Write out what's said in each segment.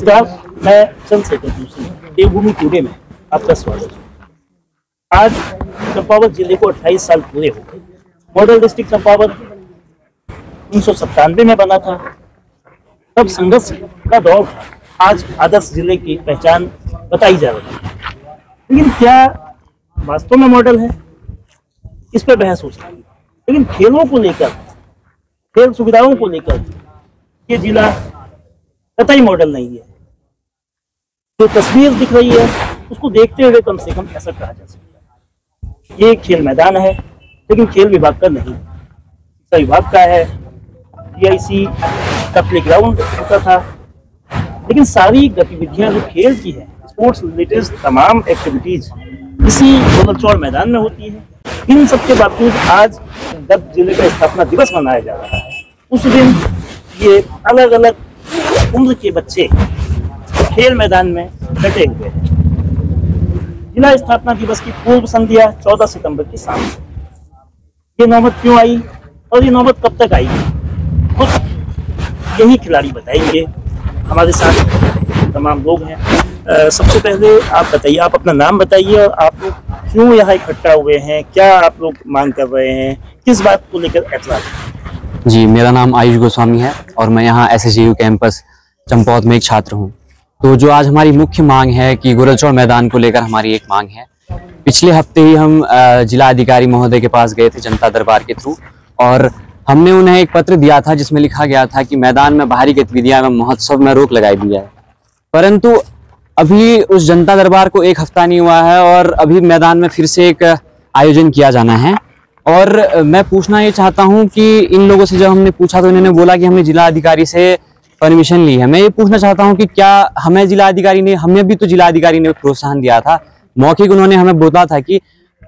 नमस्कार, मैं चंद्रशेखर जोशी, देवभूमि टुडे में आपका स्वागत है। आज चंपावत जिले को 28 साल पूरे हो गए। मॉडल डिस्ट्रिक्ट चंपावत 1997 में बना था, तब संघर्ष का दौर था। आज आदर्श जिले की पहचान बताई जा रही है, लेकिन क्या वास्तव में मॉडल है, इस पर बहस हो सकती है। लेकिन खेलों को लेकर, खेल सुविधाओं को लेकर ये जिला कतई मॉडल नहीं है। जो तस्वीर दिख रही है उसको देखते हुए कम से कम ऐसा कहा जा सकता है। ये खेल मैदान है, लेकिन खेल विभाग का नहीं, शिक्षा विभाग का है। PIC का प्लेग्राउंड होता था, लेकिन सारी गतिविधियां जो खेल की है, स्पोर्ट्स रिलेटेड तमाम एक्टिविटीज इसी गोलचौड़ मैदान में होती है। इन सबके बावजूद आज जब जिले का स्थापना दिवस मनाया जा रहा है, उस दिन ये अलग अलग उम्र के बच्चे खेल मैदान में डटे हुए हैं। जिला स्थापना दिवस की पूर्व संध्या 14 सितंबर की शाम से ये नौबत क्यों आई और ये नौबत कब तक आई, खुद यही खिलाड़ी बताएंगे। हमारे साथ तमाम लोग हैं। सबसे पहले आप बताइए, आप अपना नाम बताइए और आप लोग क्यों यहाँ इकट्ठा हुए हैं, क्या आप लोग मांग कर रहे हैं, किस बात को लेकर ऐतराज है? जी, मेरा नाम आयुष गोस्वामी है और मैं यहाँ SSGU कैंपस चंपावत में एक छात्र हूँ। तो जो आज हमारी मुख्य मांग है कि गोलचौड़ मैदान को लेकर हमारी एक मांग है। पिछले हफ्ते ही हम जिला अधिकारी महोदय के पास गए थे जनता दरबार के थ्रू, और हमने उन्हें एक पत्र दिया था जिसमें लिखा गया था कि मैदान में बाहरी गतिविधियां एवं महोत्सव में रोक लगाई दी जाए। परंतु अभी उस जनता दरबार को एक हफ्ता नहीं हुआ है और अभी मैदान में फिर से एक आयोजन किया जाना है। और मैं पूछना ये चाहता हूं कि इन लोगों से जब हमने पूछा तो इन्होंने बोला कि हमने जिला अधिकारी से परमिशन ली है। मैं ये पूछना चाहता हूं कि क्या हमें जिला अधिकारी ने, हमें भी तो जिला अधिकारी ने प्रोत्साहन दिया था, मौखिक उन्होंने हमें बोला था कि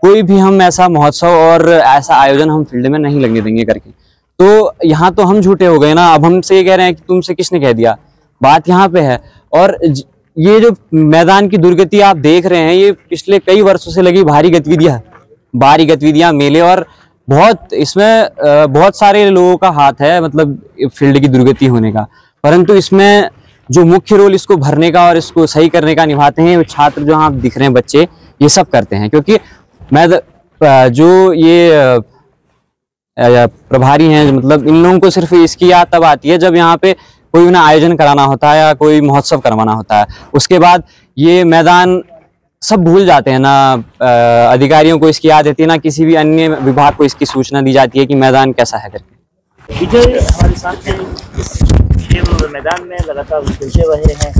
कोई भी हम ऐसा महोत्सव और ऐसा आयोजन हम फील्ड में नहीं लगने देंगे करके। तो यहाँ तो हम झूठे हो गए ना। अब हमसे ये कह रहे हैं कि तुमसे किसने कह दिया, बात यहाँ पे है। और ये जो मैदान की दुर्गति आप देख रहे हैं, ये पिछले कई वर्षों से लगी भारी गतिविधियां मेले, और बहुत इसमें बहुत सारे लोगों का हाथ है, मतलब फील्ड की दुर्गति होने का। परंतु इसमें जो मुख्य रोल इसको भरने का और इसको सही करने का निभाते हैं वो छात्र जो यहाँ दिख रहे हैं, बच्चे, ये सब करते हैं। क्योंकि मैं जो ये प्रभारी हैं, मतलब इन लोगों को सिर्फ इसकी याद तब आती है जब यहाँ पे कोई उन्हें आयोजन कराना होता है या कोई महोत्सव करवाना होता है। उसके बाद ये मैदान सब भूल जाते हैं ना। अधिकारियों को इसकी याद रहती है ना, किसी भी अन्य विभाग को इसकी सूचना दी जाती है कि मैदान कैसा है करके। विजय हमारे साथ हैं, खेल मैदान में लगातार खेलते रहे हैं,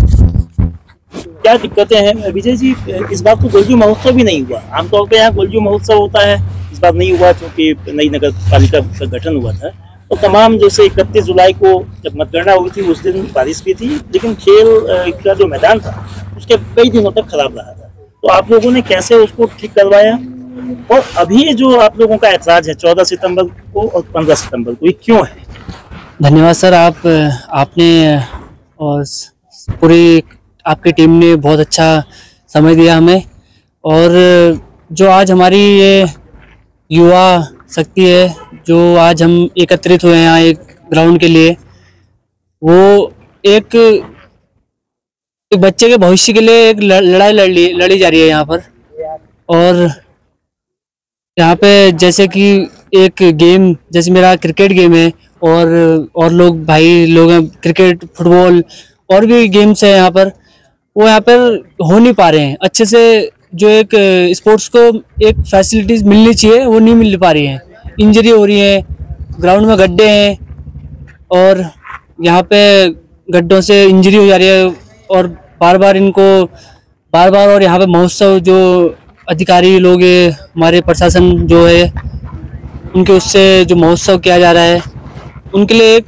क्या दिक्कतें हैं विजय जी? इस बार तो गोलजू महोत्सव भी नहीं हुआ। आमतौर पे यहाँ गोलजू महोत्सव होता है, इस बार नहीं हुआ क्योंकि नई नगर पालिका का गठन हुआ था। तो तमाम जैसे 31 जुलाई को जब मतगणना हुई थी उस दिन बारिश भी थी, लेकिन खेल का जो मैदान था उसके कई दिनों तक खराब रहा था। तो आप लोगों ने कैसे उसको ठीक करवाया, और अभी जो आप लोगों का ऐतराज है 14 सितंबर को और 15 सितंबर को, ये क्यों है? धन्यवाद सर, आपने और पूरी आपकी टीम ने बहुत अच्छा समय दिया हमें। और जो आज हमारी ये युवा शक्ति है, जो आज हम एकत्रित हुए हैं यहाँ एक ग्राउंड के लिए, वो एक बच्चे के भविष्य के लिए एक लड़ाई लड़ी जा रही है यहाँ पर। और यहाँ पे जैसे कि एक गेम, जैसे मेरा क्रिकेट गेम है, और लोग भाई लोग हैं, क्रिकेट, फुटबॉल और भी गेम्स है यहाँ पर, वो यहाँ पर हो नहीं पा रहे हैं अच्छे से। जो एक स्पोर्ट्स को एक फैसिलिटीज मिलनी चाहिए वो नहीं मिल पा रही है। इंजरी हो रही है, ग्राउंड में गड्ढे हैं और यहाँ पे गड्ढों से इंजरी हो जा रही है, और बार बार और यहाँ पे महोत्सव जो अधिकारी लोग हैं, हमारे प्रशासन जो है, उनके उससे जो महोत्सव किया जा रहा है, उनके लिए एक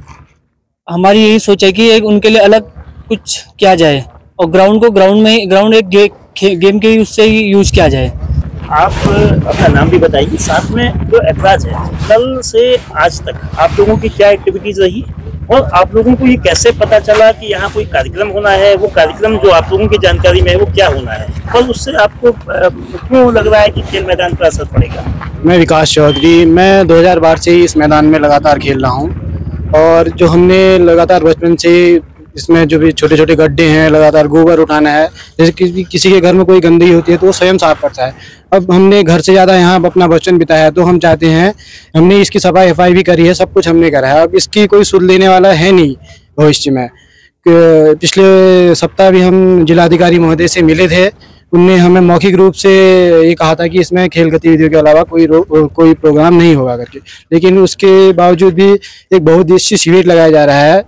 हमारी यही सोच है कि एक उनके लिए अलग कुछ किया जाए, और ग्राउंड एक गेम के उससे ही यूज किया जाए। आप अपना नाम भी बताइए, साथ में जो ऐतराज है, कल से आज तक आप लोगों की क्या एक्टिविटीज रही, और आप लोगों को ये कैसे पता चला कि यहाँ कोई कार्यक्रम होना है? वो कार्यक्रम जो आप लोगों की जानकारी में है वो क्या होना है, और उससे आपको क्यों लग रहा है कि खेल मैदान पर असर पड़ेगा? मैं विकास चौधरी, मैं 2012 से ही इस मैदान में लगातार खेल रहा हूँ, और जो हमने लगातार बचपन से इसमें जो भी छोटे छोटे गड्ढे हैं, लगातार गोबर उठाना है। जैसे किसी के घर में कोई गंदगी होती है तो वो स्वयं साफ करता है। अब हमने घर से ज़्यादा यहाँ अपना बचपन बिताया है, तो हम चाहते हैं, हमने इसकी सफाई भी करी है, सब कुछ हमने करा है। अब इसकी कोई सुध लेने वाला है नहीं भविष्य में। पिछले सप्ताह भी हम जिलाधिकारी महोदय से मिले थे। उनने हमें मौखिक रूप से ये कहा था कि इसमें खेल गतिविधियों के अलावा कोई प्रोग्राम नहीं होगा करके, लेकिन उसके बावजूद भी एक बहुउद्देशीय शिविर लगाया जा रहा है,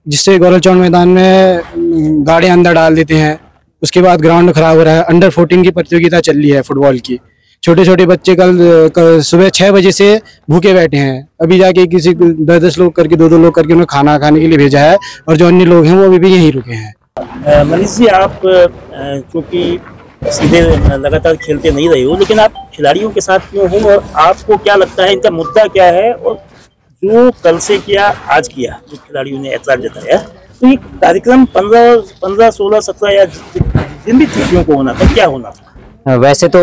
जिससे गौरव मैदान में गाड़ियां अंदर डाल देते हैं। उसके बाद ग्राउंड खराब हो रहा है। अंडर 14 की प्रतियोगिता चल रही है फुटबॉल की। छोटे छोटे बच्चे कल सुबह 6 बजे से भूखे बैठे हैं। अभी जाके किसी 10-10 लोग करके 2-2 लोग करके उन्हें खाना खाने के लिए भेजा है, और जो अन्य लोग हैं वो अभी भी यहीं रुके हैं। मनीष जी, आप चूँकि सीधे लगातार खेलते नहीं रहे हो, लेकिन आप खिलाड़ियों के साथ क्यों हो, और आपको क्या लगता है इनका मुद्दा क्या है, और जो कल से किया आज किया जो खिलाड़ियों ने ऐतराज जताया, तो ये कार्यक्रम 15, 16, 17 या जिन भी तिथियों को होना था, क्या होना था? वैसे तो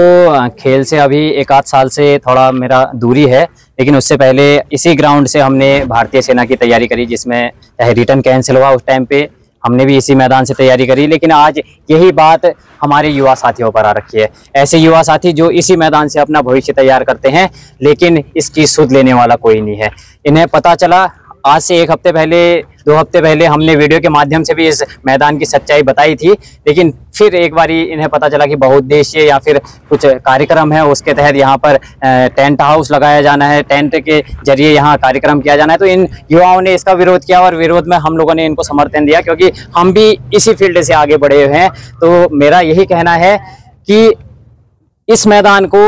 खेल से अभी 1-8 साल से थोड़ा मेरा दूरी है, लेकिन उससे पहले इसी ग्राउंड से हमने भारतीय सेना की तैयारी करी, जिसमें चाहे रिटर्न कैंसिल हुआ, उस टाइम पे हमने भी इसी मैदान से तैयारी करी। लेकिन आज यही बात हमारे युवा साथियों पर आ रखी है। ऐसे युवा साथी जो इसी मैदान से अपना भविष्य तैयार करते हैं, लेकिन इसकी सुध लेने वाला कोई नहीं है। इन्हें पता चला आज से 1 हफ्ते पहले, 2 हफ्ते पहले हमने वीडियो के माध्यम से भी इस मैदान की सच्चाई बताई थी, लेकिन फिर एक बारी इन्हें पता चला कि बहुउद्देशीय या फिर कुछ कार्यक्रम है, उसके तहत यहाँ पर टेंट हाउस लगाया जाना है, टेंट के जरिए यहाँ कार्यक्रम किया जाना है। तो इन युवाओं ने इसका विरोध किया, और विरोध में हम लोगों ने इनको समर्थन दिया, क्योंकि हम भी इसी फील्ड से आगे बढ़े हुए हैं। तो मेरा यही कहना है कि इस मैदान को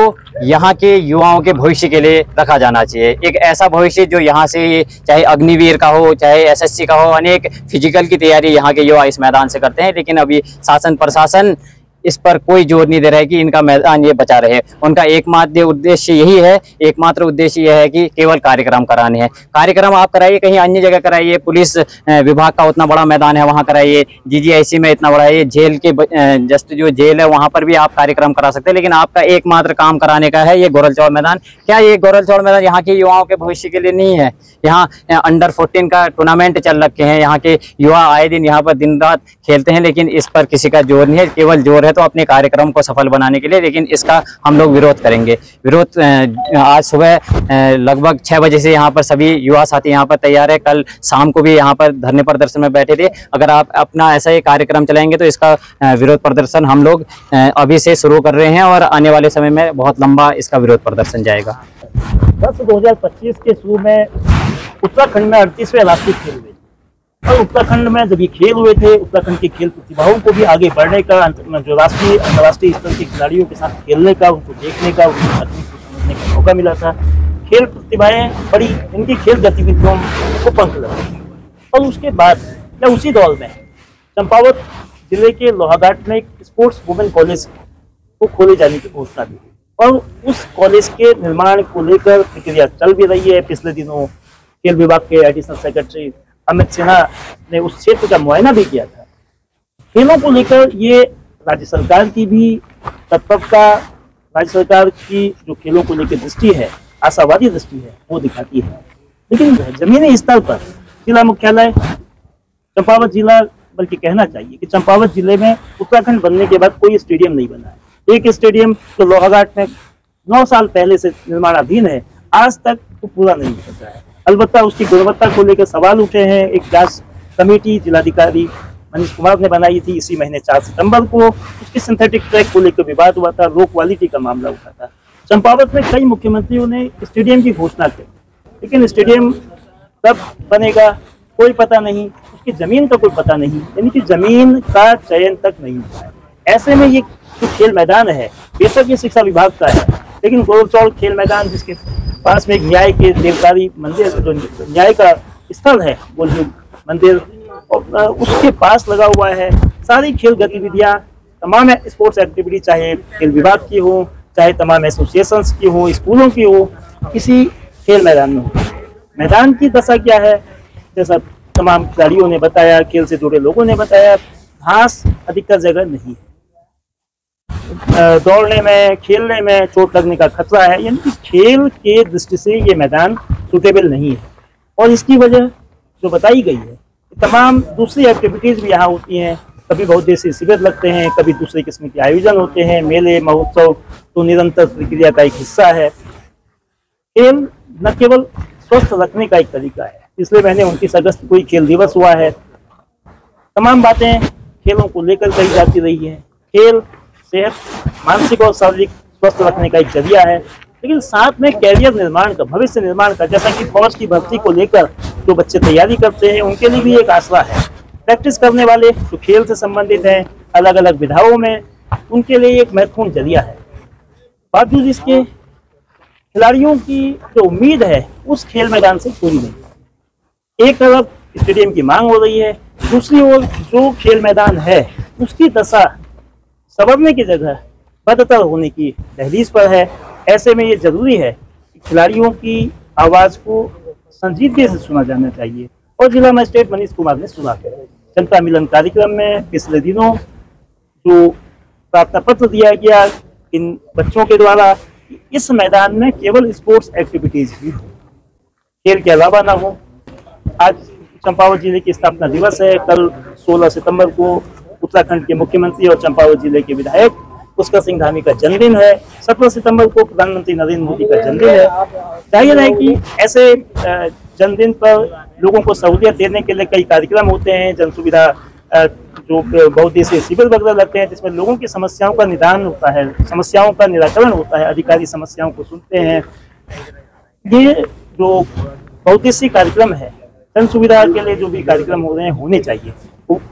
यहाँ के युवाओं के भविष्य के लिए रखा जाना चाहिए। एक ऐसा भविष्य जो यहाँ से चाहे अग्निवीर का हो, चाहे एसएससी का हो, अनेक फिजिकल की तैयारी यहाँ के युवा इस मैदान से करते हैं, लेकिन अभी शासन प्रशासन इस पर कोई जोर नहीं दे रहा है कि इनका मैदान ये बचा रहे। उनका एकमात्र उद्देश्य यही है, एकमात्र उद्देश्य यह है कि केवल कार्यक्रम कराने हैं। कार्यक्रम आप कराइए कहीं अन्य जगह कराइए, पुलिस विभाग का उतना बड़ा मैदान है वहाँ कराइए, जीजीआईसी में इतना बड़ा है, जेल के जस्ट जो जेल है वहाँ पर भी आप कार्यक्रम करा सकते हैं, लेकिन आपका एकमात्र काम कराने का है ये गोरलचौड़ मैदान। क्या ये गोरलचौड़ मैदान यहाँ के युवाओं के भविष्य के लिए नहीं है? यहाँ अंडर 14 का टूर्नामेंट चल रखे हैं, यहाँ के युवा आए दिन यहाँ पर दिन रात खेलते हैं, लेकिन इस पर किसी का जोर नहीं है। केवल जोर है तो अपने कार्यक्रम को सफल बनाने के लिए, लेकिन इसका हम लोग विरोध करेंगे। विरोध आज सुबह लगभग 6 बजे से यहाँ पर सभी युवा साथी यहाँ पर तैयार है। कल शाम को भी यहाँ पर धरने प्रदर्शन में बैठे थे। अगर आप अपना ऐसा ही कार्यक्रम चलाएंगे तो इसका विरोध प्रदर्शन हम लोग अभी से शुरू कर रहे हैं, और आने वाले समय में बहुत लंबा इसका विरोध प्रदर्शन जाएगा। 2025 के शुरू में उत्तराखंड में 38वें राष्ट्रीय खेल हुए, और उत्तराखंड में जब ये खेल हुए थे, उत्तराखंड की खेल प्रतिभाओं को भी आगे बढ़ने का, जो राष्ट्रीय अंतर्राष्ट्रीय स्तर के खिलाड़ियों के साथ खेलने का, उनको देखने का, उनकी तकनीक को समझने का मौका मिला था। खेल प्रतिभाएं बड़ी, इनकी खेल गतिविधियों को पंख लगे। और उसके बाद या उसी दौर में चंपावत जिले के लोहाघाट में एक स्पोर्ट्स वुमेन कॉलेज को खोले जाने की घोषणा दी, और उस कॉलेज के निर्माण को लेकर प्रक्रिया चल भी रही है। पिछले दिनों खेल विभाग के एडिशनल सेक्रेटरी अमित सिन्हा ने उस क्षेत्र का मुआयना भी किया था। खेलों को लेकर ये राज्य सरकार की भी तत्परता, राज्य सरकार की जो खेलों को लेकर दृष्टि है, आशावादी दृष्टि है, वो दिखाती है। लेकिन जमीनी स्तर पर जिला मुख्यालय चंपावत जिला, बल्कि कहना चाहिए कि चंपावत जिले में उत्तराखंड बनने के बाद कोई स्टेडियम नहीं बना है। एक स्टेडियम तो लोहाघाट में 9 साल पहले से निर्माणाधीन है, आज तक वो पूरा नहीं हो सका है। अलबत्ता उसकी गुणवत्ता को लेकर सवाल उठे हैं। एक जांच कमेटी जिलाधिकारी मनीष कुमार ने बनाई थी, इसी महीने 4 सितंबर को उसकी सिंथेटिक ट्रैक को लेकर विवाद हुआ था, लो क्वालिटी का मामला उठा था। चंपावत में कई मुख्यमंत्रियों ने स्टेडियम की घोषणा की, लेकिन स्टेडियम कब बनेगा कोई पता नहीं, उसकी जमीन का कोई पता नहीं, यानी कि जमीन का चयन तक नहीं हुआ है। ऐसे में ये जो खेल मैदान है, बेशक ये शिक्षा विभाग का है, लेकिन गोरलचौड़ खेल मैदान जिसके पास में एक न्याय के देवकारी मंदिर, जो न्याय का स्थल है गोलयुग मंदिर, और उसके पास लगा हुआ है। सारी खेल गतिविधियां, तमाम स्पोर्ट्स एक्टिविटी, चाहे खेल विभाग की हो, चाहे तमाम एसोसिएशंस की हो, स्कूलों की हो, किसी खेल मैदान में हो। मैदान की दशा क्या है, जैसा तमाम खिलाड़ियों ने बताया, खेल से जुड़े लोगों ने बताया, घास अधिकतर जगह नहीं है। दौड़ने में, खेलने में चोट लगने का खतरा है, यानी कि खेल के दृष्टि से ये मैदान सुटेबल नहीं है। और इसकी वजह जो बताई गई है, तमाम दूसरी एक्टिविटीज़ भी यहाँ होती हैं। कभी बहुउद्देशीय शिविर लगते हैं, कभी दूसरे किस्म के आयोजन होते हैं, मेले महोत्सव तो निरंतर प्रक्रिया का एक हिस्सा है। खेल न केवल स्वस्थ रखने का एक तरीका है, इसलिए मैंने 29 अगस्त को ही खेल दिवस हुआ है। तमाम बातें खेलों को लेकर कही जाती रही है। खेल सेहत, मानसिक और शारीरिक स्वस्थ रखने का एक जरिया है, लेकिन साथ में कैरियर निर्माण का, भविष्य निर्माण का, जैसा कि फौज की भर्ती को लेकर जो बच्चे तैयारी करते हैं उनके लिए भी एक आसरा है। प्रैक्टिस करने वाले जो खेल से संबंधित हैं अलग अलग विधाओं में, उनके लिए एक महत्वपूर्ण जरिया है। बावजूद इसके खिलाड़ियों की जो उम्मीद है उस खेल मैदान से पूरी नहीं। एक तरफ स्टेडियम की मांग हो रही है, दूसरी ओर जो खेल मैदान है उसकी दशा संवरने की जगह बदतर होने की दहलीज पर है। ऐसे में ये जरूरी है कि खिलाड़ियों की आवाज़ को संजीदगी से सुना जाना चाहिए, और जिला मजिस्ट्रेट मनीष कुमार ने सुना है। जनता मिलन कार्यक्रम में पिछले दिनों जो प्रार्थना पत्र दिया गया इन बच्चों के द्वारा, इस मैदान में केवल स्पोर्ट्स एक्टिविटीज ही हो, खेल के अलावा ना हो। आज चंपावत जिले की स्थापना दिवस है। कल 16 सितंबर को उत्तराखंड के मुख्यमंत्री और चंपावत जिले के विधायक पुष्कर सिंह धामी का जन्मदिन है। 17 सितंबर को प्रधानमंत्री नरेंद्र मोदी का जन्मदिन है। जाहिर है कि ऐसे जन्मदिन पर लोगों को सहूलियत देने के लिए कई कार्यक्रम होते हैं, जन सुविधा जो बहुउद्देशीय शिविर वगैरह लगते हैं, जिसमें लोगों की समस्याओं का निदान होता है, समस्याओं का निराकरण होता है, अधिकारी समस्याओं को सुनते हैं। ये जो बहुउद्देशीय कार्यक्रम है, जन सुविधा के लिए जो भी कार्यक्रम हो रहे हैं होने चाहिए,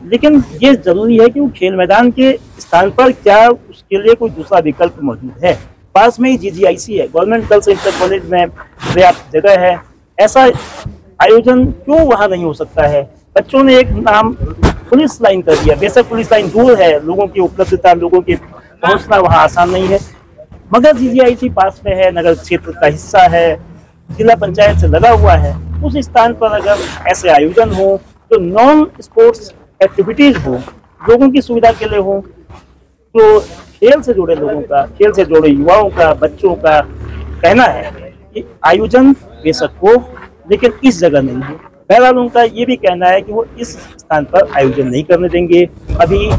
लेकिन ये जरूरी है कि वो खेल मैदान के स्थान पर क्या उसके लिए कोई दूसरा विकल्प मौजूद है। पास में ही GGIC है, गवर्नमेंट गर्ल्स इंटर कॉलेज में पर्याप्त जगह है। ऐसा आयोजन क्यों वहाँ नहीं हो सकता है? बच्चों ने एक नाम पुलिस लाइन कर दिया। बेशक पुलिस लाइन दूर है, लोगों की उपलब्धता, लोगों की पहुंचना वहाँ आसान नहीं है, मगर GGIC पास में है, नगर क्षेत्र का हिस्सा है, जिला पंचायत से लगा हुआ है। उस स्थान पर अगर ऐसे आयोजन हो तो नॉन स्पोर्ट्स एक्टिविटीज हो, लोगों की सुविधा के लिए हो, तो खेल से जुड़े लोगों का, खेल से जुड़े युवाओं का, बच्चों का कहना है कि आयोजन बेशक हो, लेकिन इस जगह नहीं है। बहरहाल उनका ये भी कहना है कि वो इस स्थान पर आयोजन नहीं करने देंगे। अभी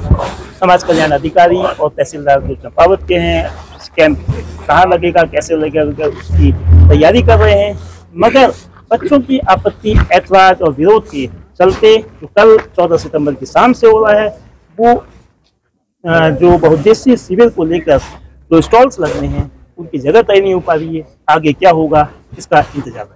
समाज कल्याण अधिकारी और तहसीलदार जो चंपावत के हैं, कैंप कहाँ लगेगा, कैसे लगेगा, उसकी तैयारी कर रहे हैं, मगर बच्चों की आपत्ति, ऐतराज और विरोध के चलते जो कल 14 सितंबर की शाम से हो रहा है, वो जो बहुउद्देशीय शिविर को लेकर जो स्टॉल्स लगने हैं उनकी जगह तय नहीं हो पा रही है। आगे क्या होगा इसका इंतजार है।